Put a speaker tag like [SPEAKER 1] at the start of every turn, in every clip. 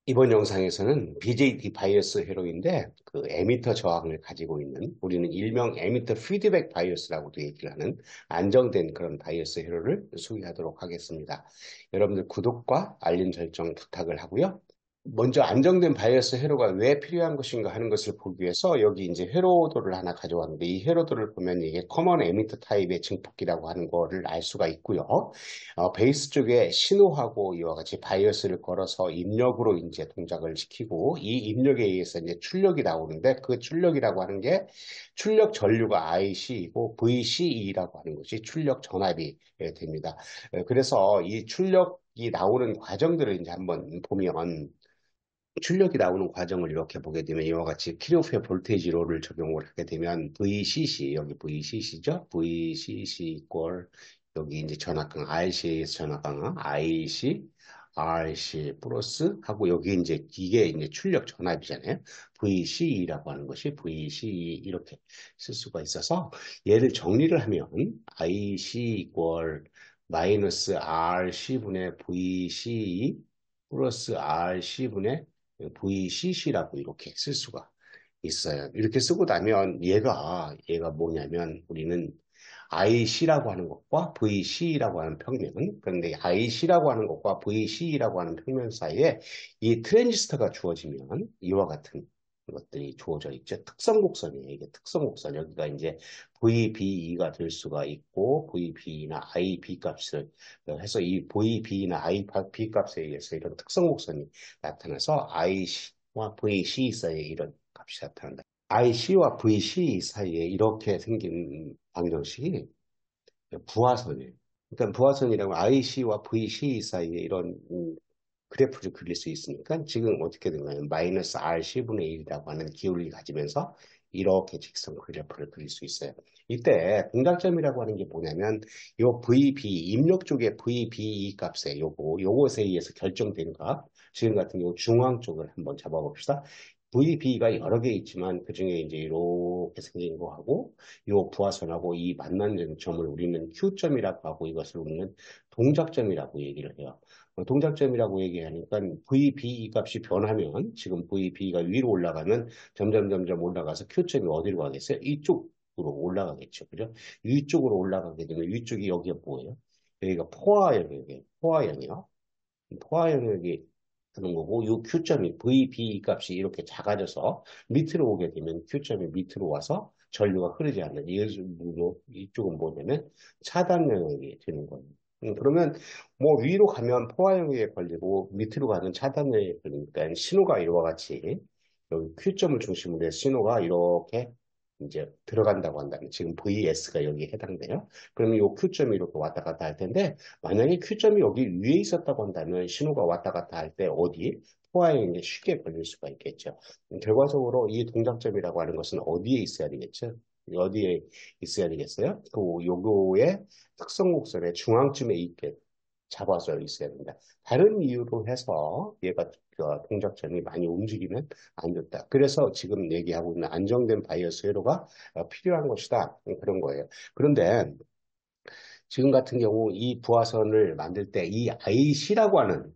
[SPEAKER 1] 이번 영상에서는 BJT 바이어스 회로인데 그 에미터 저항을 가지고 있는 우리는 일명 에미터 피드백 바이어스라고도 얘기를 하는 안정된 그런 바이어스 회로를 소개하도록 하겠습니다. 여러분들 구독과 알림 설정 부탁을 하고요. 먼저 안정된 바이어스 회로가 왜 필요한 것인가 하는 것을 보기 위해서 여기 이제 회로도를 하나 가져왔는데 이 회로도를 보면 이게 커먼 에미터 타입의 증폭기라고 하는 거를 알 수가 있고요. 베이스 쪽에 신호하고 이와 같이 바이어스를 걸어서 입력으로 이제 동작을 시키고 이 입력에 의해서 이제 출력이 나오는데 그 출력이라고 하는 게 출력 전류가 IC이고 VCE라고 하는 것이 출력 전압이 됩니다. 그래서 이 출력이 나오는 과정들을 이제 한번 보면 출력이 나오는 과정을 이렇게 보게 되면 이와 같이 키로페 볼테이지로를 적용을 하게 되면 VCC, 여기 VCC죠? VCC 이퀄, 여기 이제 전압강 RC에서 전압강하 IC, RC 플러스 하고 여기 이제 이게 이제 출력 전압이잖아요. VCE라고 하는 것이 VCE 이렇게 쓸 수가 있어서 얘를 정리를 하면 IC 이퀄 마이너스 RC분의 VCE 플러스 RC분의 VCC라고 이렇게 쓸 수가 있어요. 이렇게 쓰고 나면 얘가 뭐냐면 우리는 IC라고 하는 것과 VC라고 하는 평면, 그런데 IC라고 하는 것과 VC라고 하는 평면 사이에 이 트랜지스터가 주어지면 이와 같은 것들이 주어져 있죠. 특성 곡선이에요. 이게 특성 곡선. 여기가 이제 VBE가 될 수가 있고 VB나 IB 값을 해서 이 VB나 IB 값에 의해서 이런 특성 곡선이 나타나서 IC와 VC 사이에 이런 값이 나타난다. IC와 VC 사이에 이렇게 생긴 방정식이 부하선이에요. 그러니까 부하선이라고 IC와 VC 사이에 이런 그래프를 그릴 수 있으니까 지금 어떻게 된가요? 마이너스 RC분의 1이라고 하는 기울기 가지면서 이렇게 직선 그래프를 그릴 수 있어요. 이때 동작점이라고 하는 게 뭐냐면 요 VB, 입력 쪽의 VBE 값에 요것에 의해서 결정된 값, 지금 같은 경우 중앙 쪽을 한번 잡아봅시다. VB가 여러 개 있지만 그중에 이제 이렇게 생긴 거하고 요 부하선하고 이 만나는 점을 우리는 Q점이라고 하고 이것을 우리는 동작점이라고 얘기를 해요. 동작점이라고 얘기하니까 VB 값이 변하면 지금 VB가 위로 올라가면 점점 올라가서 Q점이 어디로 가겠어요? 이쪽으로 올라가겠죠. 그죠? 위쪽으로 올라가게 되면 위쪽이 여기가 뭐예요? 여기가 포화영역이에요. 포화영역. 포화 영역이 하는 거고, 이 Q점이 VB 값이 이렇게 작아져서 밑으로 오게 되면 Q점이 밑으로 와서 전류가 흐르지 않는 이쪽은 뭐냐면 차단 영역이 되는 거예요. 그러면 뭐 위로 가면 포화 영역에 걸리고 밑으로 가면 차단 영역에 걸리니까 신호가 이와 같이 여기 Q점을 중심으로 해서 신호가 이렇게 이제 들어간다고 한다면 지금 VS가 여기에 해당돼요. 그러면 이 Q점이 이렇게 왔다 갔다 할 텐데 만약에 Q점이 여기 위에 있었다고 한다면 신호가 왔다 갔다 할 때 어디? 포화에 쉽게 걸릴 수가 있겠죠. 결과적으로 이 동작점이라고 하는 것은 어디에 있어야 되겠죠? 어디에 있어야 되겠어요? 그 요거의 특성 곡선의 중앙쯤에 있게 잡아서 있어야 된다. 다른 이유로 해서 얘가 그 동작점이 많이 움직이면 안 좋다. 그래서 지금 얘기하고 있는 안정된 바이어스 회로가 필요한 것이다. 그런 거예요. 그런데 지금 같은 경우 이 부하선을 만들 때 이 IC라고 하는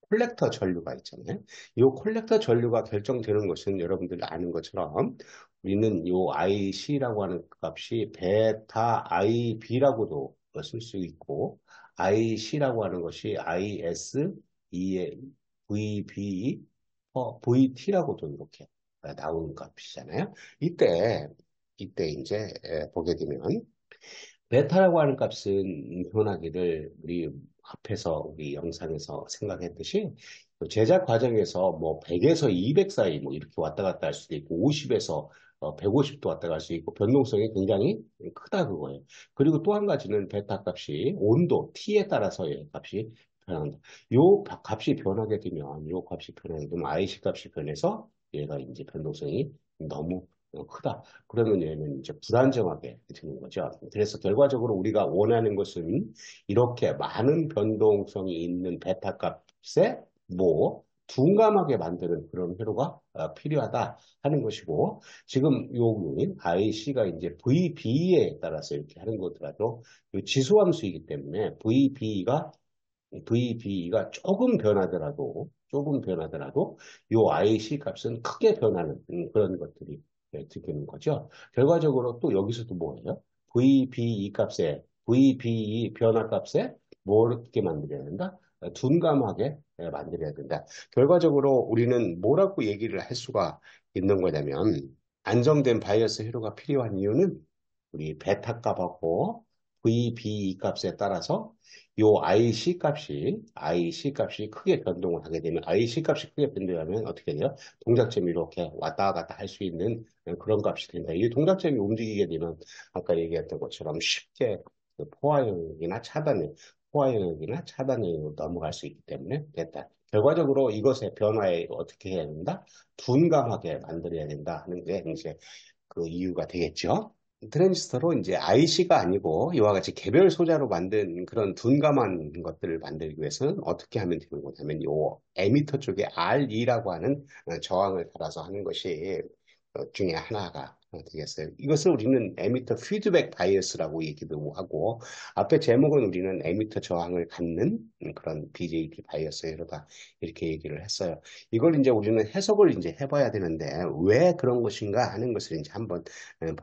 [SPEAKER 1] 콜렉터 전류가 있잖아요. 이 콜렉터 전류가 결정되는 것은 여러분들 아는 것처럼 우리는 이 IC라고 하는 값이 베타 IB라고도 쓸 수 있고 IC라고 하는 것이 IS, EA, VB, VT라고도 이렇게 나오는 값이잖아요. 이때 이제 보게 되면 베타라고 하는 값은 변하기를 우리 앞에서 우리 영상에서 생각했듯이 그 제작 과정에서 뭐 100에서 200 사이 뭐 이렇게 왔다 갔다 할 수도 있고 50에서 150도 왔다 갈 수 있고 변동성이 굉장히 크다 그거예요. 그리고 또 한 가지는 베타 값이 온도 T에 따라서의 값이 변한다. 요 값이 변하게 되면 요 값이 변하게 되면 IC 값이 변해서 얘가 이제 변동성이 너무 크다. 그러면 얘는 이제 불안정하게 되는 거죠. 그래서 결과적으로 우리가 원하는 것은 이렇게 많은 변동성이 있는 베타 값에 둔감하게 만드는 그런 회로가 필요하다 하는 것이고, 지금 요인 IC가 이제 VB에 따라서 이렇게 하는 거더라도 지수함수이기 때문에 VB가 조금 변하더라도 조금 변하더라도 요 IC 값은 크게 변하는 그런 것들이 들리는 거죠. 결과적으로 또 여기서도 뭐예요? VBE 값에 VBE 변화 값에 뭐 어떻게 만들어야 된다? 둔감하게 만들어야 된다. 결과적으로 우리는 뭐라고 얘기를 할 수가 있는 거냐면 안정된 바이어스 회로가 필요한 이유는 우리 베타 값하고 VBE 값에 따라서 요 IC 값이 크게 변동을 하게 되면 IC 값이 크게 변동하면 어떻게 돼요? 동작점이 이렇게 왔다 갔다 할 수 있는 그런 값이 된다. 이 동작점이 움직이게 되면 아까 얘기했던 것처럼 쉽게 그 포화 영역이나 차단 영역으로 넘어갈 수 있기 때문에 됐다. 결과적으로 이것의 변화에 어떻게 해야 된다? 둔감하게 만들어야 된다 하는 게 이제 그 이유가 되겠죠. 트랜지스터로 이제 IC가 아니고 이와 같이 개별 소자로 만든 그런 둔감한 것들을 만들기 위해서는 어떻게 하면 되는 거냐면 요 에미터 쪽에 RE라고 하는 저항을 달아서 하는 것이 중에 하나가 되겠어요. 이것을 우리는 에미터 피드백 바이어스라고 얘기도 하고 앞에 제목은 우리는 에미터 저항을 갖는 그런 BJT 바이어스로다 이렇게 얘기를 했어요. 이걸 이제 우리는 해석을 이제 해봐야 되는데 왜 그런 것인가 하는 것을 이제 한번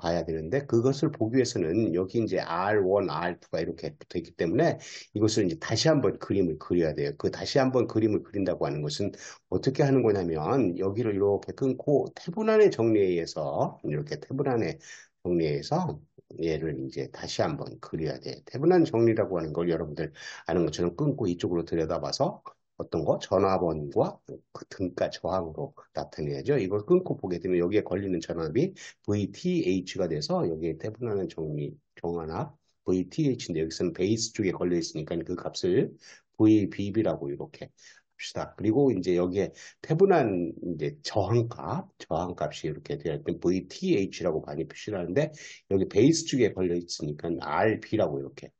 [SPEAKER 1] 봐야 되는데 그것을 보기 위해서는 여기 이제 R1, R2가 이렇게 붙어 있기 때문에 이것을 이제 다시 한번 그림을 그려야 돼요. 그 다시 한번 그림을 그린다고 하는 것은 어떻게 하는 거냐면 여기를 이렇게 끊고 태분안의 정리에 의해서 이렇게 태분안의 정리해서 얘를 이제 다시 한번 그려야 돼. 태분안 정리라고 하는 걸 여러분들 아는 것처럼 끊고 이쪽으로 들여다봐서 어떤 거? 전압원과 그 등가 저항으로 나타내야죠. 이걸 끊고 보게 되면 여기에 걸리는 전압이 VTH가 돼서 여기에 태분하는 정환압 VTH인데 여기서는 베이스 쪽에 걸려 있으니까 그 값을 VBB라고 이렇게 합시다. 그리고 이제 여기에 태분한 이제 저항값이 이렇게 되어 있는 VTH라고 많이 표시를 하는데 여기 베이스 쪽에 걸려 있으니까 RB라고 이렇게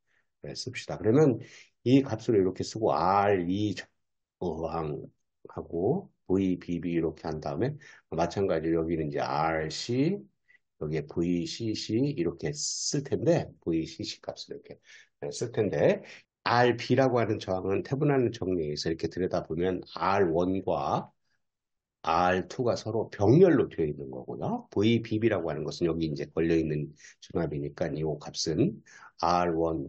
[SPEAKER 1] 씁시다. 그러면 이 값을 이렇게 쓰고 R2 저항하고 VBB 이렇게 한 다음에 마찬가지로 여기는 이제 RC 여기에 VCC 이렇게 쓸 텐데 VCC 값을 이렇게 쓸 텐데 RB라고 하는 저항은 태분하는 정리에서 이렇게 들여다보면 R1과 R2가 서로 병렬로 되어 있는 거고요. VBB라고 하는 것은 여기 이제 걸려 있는 전압이니까 이 값은 R1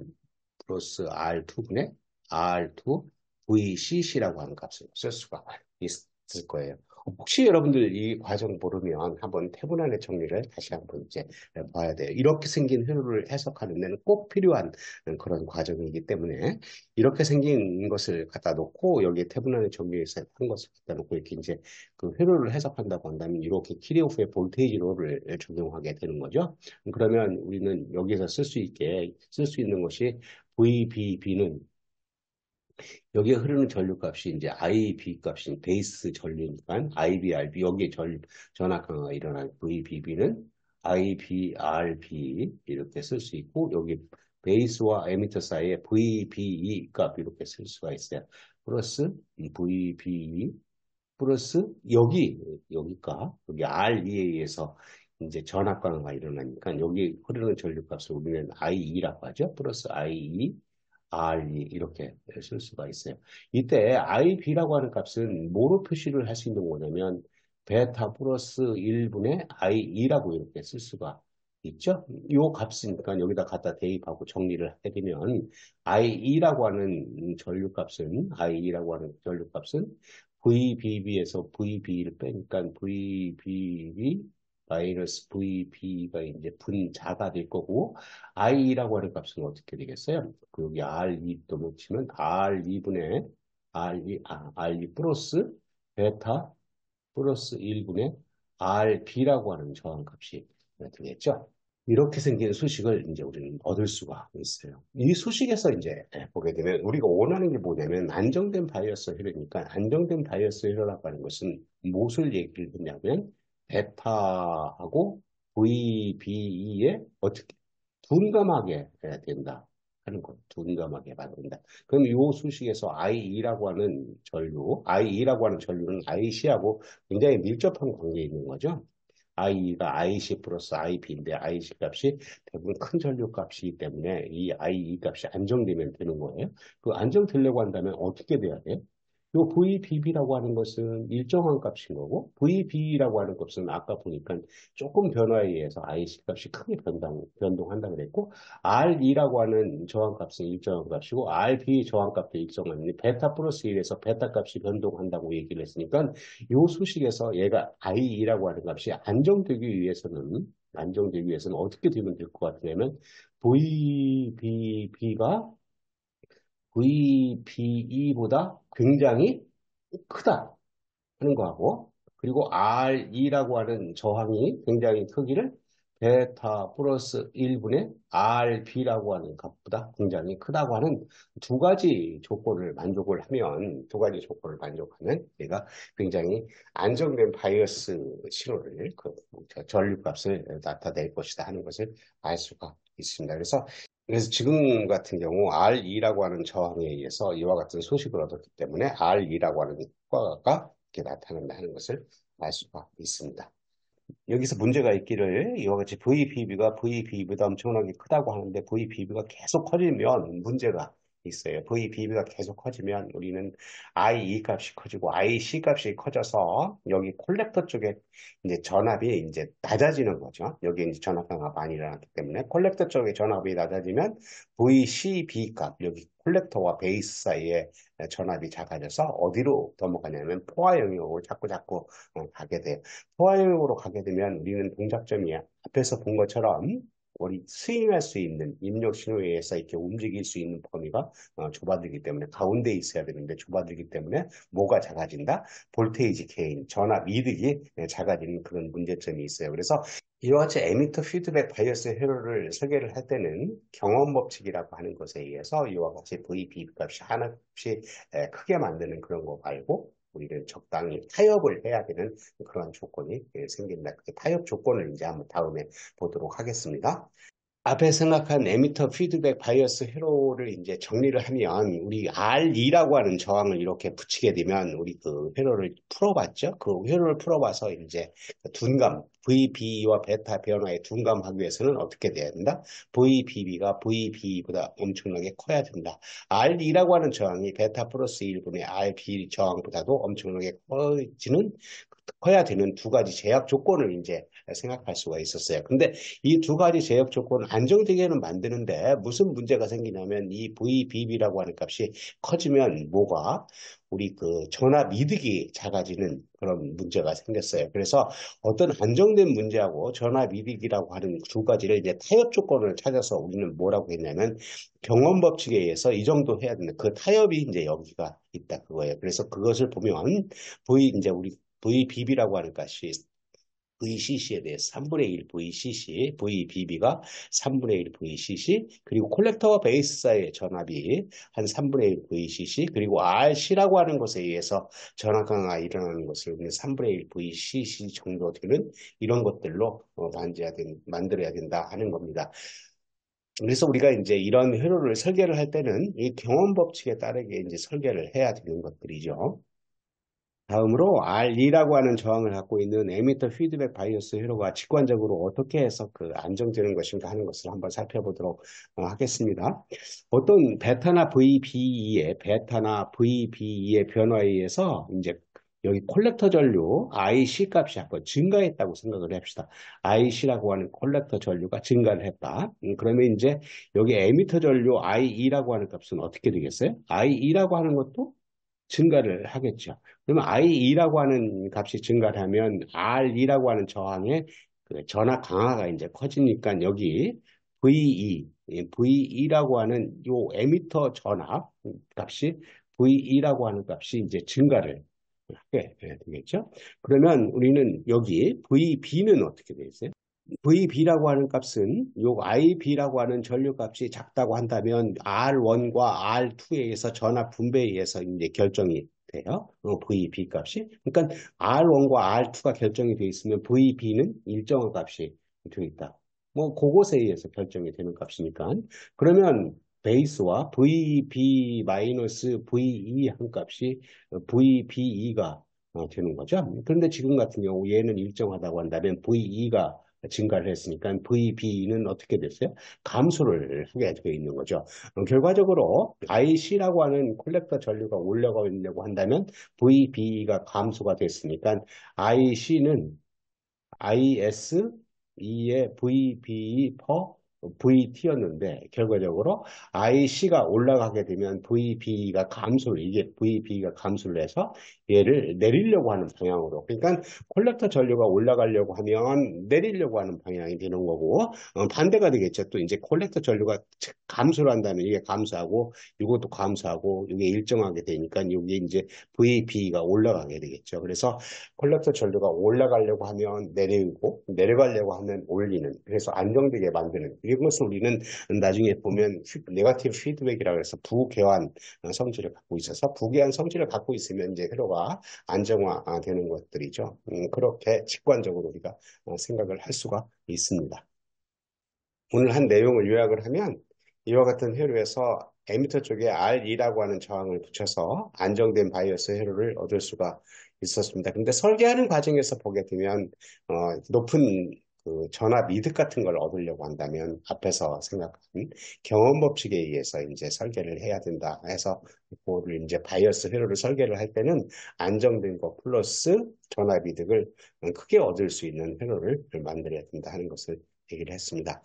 [SPEAKER 1] 플러스 R2분의 R2 VCC라고 하는 값을 쓸 수가 있을 거예요. 혹시 여러분들 이 과정 모르면 한번 태분안의 정리를 다시 한번 이제 봐야 돼요. 이렇게 생긴 회로를 해석하는 데는 꼭 필요한 그런 과정이기 때문에 이렇게 생긴 것을 갖다 놓고 여기에 태분안의 정리에서 한 것을 갖다 놓고 이렇게 이제 그 회로를 해석한다고 한다면 이렇게 키리오프의 볼테이지로를 적용하게 되는 거죠. 그러면 우리는 여기서 쓸 수 있게 쓸 수 있는 것이 VBB는 여기에 흐르는 전류값이 이제 IB 값이 베이스 전류니까 IBRB 여기에 전압 강화가 일어날 VBB는 IBRB 이렇게 쓸 수 있고 여기 베이스와 에미터 사이에 VBE 값 이렇게 쓸 수가 있어요. 플러스 이 VBE 플러스 여기가 여기 RE에 의해서 이제 전압 강화가 일어나니까 여기 흐르는 전류값을 우리는 IE라고 하죠. 플러스 IE RE 이렇게 쓸 수가 있어요. 이때 IB라고 하는 값은 뭐로 표시를 할 수 있는 거냐면 베타 플러스 1분의 IE라고 이렇게 쓸 수가 있죠. 이 값이니까 여기다 갖다 대입하고 정리를 하게 되면 IE라고 하는 전류값은 VBB에서 VB를 빼니까 VBB 마이너스 VB가 이제 분자가 될 거고 I라고 하는 값은 어떻게 되겠어요? 그 여기 R2 또 놓치면 R2분의 R2 플러스 베타 플러스 1분의 RB라고 하는 저항값이 되겠죠? 이렇게 생긴 수식을 이제 우리는 얻을 수가 있어요. 이 수식에서 이제 보게 되면 우리가 원하는 게 뭐냐면 안정된 바이어스 회로니까 안정된 바이어스 회로라고 하는 것은 무엇을 얘기를 했냐면 베타하고 VBE에 어떻게 둔감하게 해야 된다 하는 것, 둔감하게 만든다. 그럼 이 수식에서 IE라고 하는 전류는 IC하고 굉장히 밀접한 관계에 있는 거죠. IE가 IC 플러스 IB인데 IC 값이 대부분 큰 전류 값이기 때문에 이 IE 값이 안정되면 되는 거예요. 그 안정되려고 한다면 어떻게 돼야 돼요? 요 VBB라고 하는 것은 일정한 값인 거고, VB라고 하는 값은 아까 보니까 조금 변화에 의해서 IC 값이 크게 변동한다 그랬고, RE라고 하는 저항값은 일정한 값이고, RB 저항값도 일정한, 베타 플러스 1에서 베타 값이 변동한다고 얘기를 했으니까, 요 수식에서 얘가 IE라고 하는 값이 안정되기 위해서는 어떻게 되면 될 것 같으냐면, VBB가 VBE보다 굉장히 크다 하는 거하고, 그리고 RE라고 하는 저항이 굉장히 크기를 베타 플러스 1분의 RB라고 하는 값보다 굉장히 크다고 하는 두 가지 조건을 만족하면 얘가 굉장히 안정된 바이어스 신호를, 전류값을 나타낼 것이다 하는 것을 알 수가 있습니다. 그래서 지금 같은 경우 R2라고 하는 저항에 의해서 이와 같은 소식을 얻었기 때문에 R2라고 하는 효과가 이렇게 나타난다 하는 것을 알 수가 있습니다. 여기서 문제가 있기를 이와 같이 VPB가 VB보다 엄청나게 크다고 하는데 VPB가 계속 커지면 문제가 있어요. VPB가 계속 커지면 우리는 IE 값이 커지고 IC 값이 커져서 여기 콜렉터 쪽에 이제 전압이 이제 낮아지는 거죠. 여기 이제 전압 강화가 많이 일어났기 때문에 콜렉터 쪽에 전압이 낮아지면 VCB 값, 여기 콜렉터와 베이스 사이에 전압이 작아져서 어디로 넘어가냐면 포화 영역으로 자꾸 가게 돼요. 포화영역으로 가게 되면 우리는 동작점이 앞에서 본 것처럼 우리 스윙할 수 있는 입력 신호에 의해서 이렇게 움직일 수 있는 범위가 좁아들기 때문에 가운데 있어야 되는데 좁아들기 때문에 뭐가 작아진다? 볼테이지 게인, 전압 이득이 작아지는 그런 문제점이 있어요. 그래서 이와 같이 에미터 피드백 바이어스 회로를 설계를 할 때는 경험 법칙이라고 하는 것에 의해서 이와 같이 VB 값이 하나씩 크게 만드는 그런 거 말고 우리는 적당히 타협을 해야 되는 그런 조건이 생긴다. 그 타협 조건을 이제 한번 다음에 보도록 하겠습니다. 앞에 생각한 에미터 피드백 바이어스 회로를 이제 정리를 하면 우리 R2라고 하는 저항을 이렇게 붙이게 되면 우리 그 회로를 풀어봤죠. 그 회로를 풀어봐서 이제 둔감 VB와 베타 변화에 둔감하기 위해서는 어떻게 돼야 된다? VBB가 VB보다 엄청나게 커야 된다. R2라고 하는 저항이 베타 플러스 1분의 RB 저항보다도 엄청나게 커야 되는 두 가지 제약 조건을 이제 생각할 수가 있었어요. 근데 이 두 가지 제약 조건을 안정되게는 만드는데 무슨 문제가 생기냐면 이 VBB라고 하는 값이 커지면 우리 그 전압 이득이 작아지는 그런 문제가 생겼어요. 그래서 어떤 안정된 문제하고 전압 이득이라고 하는 두 가지를 이제 타협 조건을 찾아서 우리는 뭐라고 했냐면 경험 법칙에 의해서 이 정도 해야 되는 그 타협이 이제 여기가 있다 그거예요. 그래서 그것을 보면 이제 우리 VBB라고 하는 값이 VCC에 대해서 3분의 1 VCC, VBB가 3분의 1 VCC, 그리고 콜렉터와 베이스 사이의 전압이 한 3분의 1 VCC, 그리고 RC라고 하는 것에 의해서 전압 강화가 일어나는 것을 우리는 3분의 1 VCC 정도 되는 이런 것들로 만들어야 된다 하는 겁니다. 그래서 우리가 이제 이런 회로를 설계를 할 때는 이 경험 법칙에 따르게 이제 설계를 해야 되는 것들이죠. 다음으로 R2라고 하는 저항을 갖고 있는 에미터 피드백 바이어스 회로가 직관적으로 어떻게 해서 그 안정되는 것인가 하는 것을 한번 살펴보도록 하겠습니다. 어떤 베타나 VBE의 변화에 의해서 이제 여기 콜렉터 전류 IC 값이 한번 증가했다고 생각을 합시다. IC라고 하는 콜렉터 전류가 증가를 했다. 그러면 이제 여기 에미터 전류 IE라고 하는 값은 어떻게 되겠어요? IE라고 하는 것도 증가를 하겠죠. 그러면 IE라고 하는 값이 증가를 하면 R2라고 하는 저항의 그 전압 강화가 이제 커지니까 여기 VE라고 하는 요 에미터 전압 값이 VE라고 하는 값이 이제 증가를 하게 되겠죠. 그러면 우리는 여기 VB는 어떻게 되겠어요? VB라고 하는 값은 요 IB라고 하는 전류값이 작다고 한다면 R1과 R2에 의해서 전압 분배에 의해서 이제 결정이 돼요. VB 값이. 그러니까 R1과 R2가 결정이 돼 있으면 VB는 일정한 값이 되어 있다. 뭐 그것에 의해서 결정이 되는 값이니까. 그러면 베이스와 VB-VE 한 값이 VBE가 되는 거죠. 그런데 지금 같은 경우 얘는 일정하다고 한다면 VE가 증가를 했으니까 VB는 어떻게 됐어요? 감소를 하게 되어 있는 거죠. 결과적으로 IC라고 하는 콜렉터 전류가 올라가려고 한다면 VB가 감소가 됐으니까 IC는 IS2의 VB per VT였는데 결과적으로 IC가 올라가게 되면 VB가 감소를 이게 VB가 감소를 해서 얘를 내리려고 하는 방향으로 그러니까 콜렉터 전류가 올라가려고 하면 내리려고 하는 방향이 되는 거고 반대가 되겠죠. 또 이제 콜렉터 전류가 감소를 한다면 이게 감소하고 이것도 감소하고 이게 일정하게 되니까 이게 이제 VB가 올라가게 되겠죠. 그래서 콜렉터 전류가 올라가려고 하면 내리고 내려가려고 하면 올리는 그래서 안정되게 만드는 이것을 우리는 나중에 보면 네거티브 피드백이라고 해서 부교환 성질을 갖고 있어서 부교환 성질을 갖고 있으면 이제 회로가 안정화되는 것들이죠. 그렇게 직관적으로 우리가 생각을 할 수가 있습니다. 오늘 한 내용을 요약을 하면 이와 같은 회로에서 에미터 쪽에 R2라고 하는 저항을 붙여서 안정된 바이어스 회로를 얻을 수가 있었습니다. 근데 설계하는 과정에서 보게 되면 높은 그 전압 이득 같은 걸 얻으려고 한다면 앞에서 생각한 경험 법칙에 의해서 이제 설계를 해야 된다 해서 그거를 이제 바이어스 회로를 설계를 할 때는 안정된 거 플러스 전압 이득을 크게 얻을 수 있는 회로를 만들어야 된다 하는 것을 얘기를 했습니다.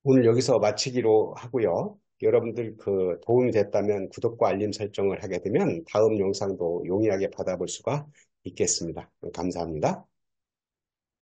[SPEAKER 1] 오늘 여기서 마치기로 하고요. 여러분들 그 도움이 됐다면 구독과 알림 설정을 하게 되면 다음 영상도 용이하게 받아볼 수가 있겠습니다. 감사합니다.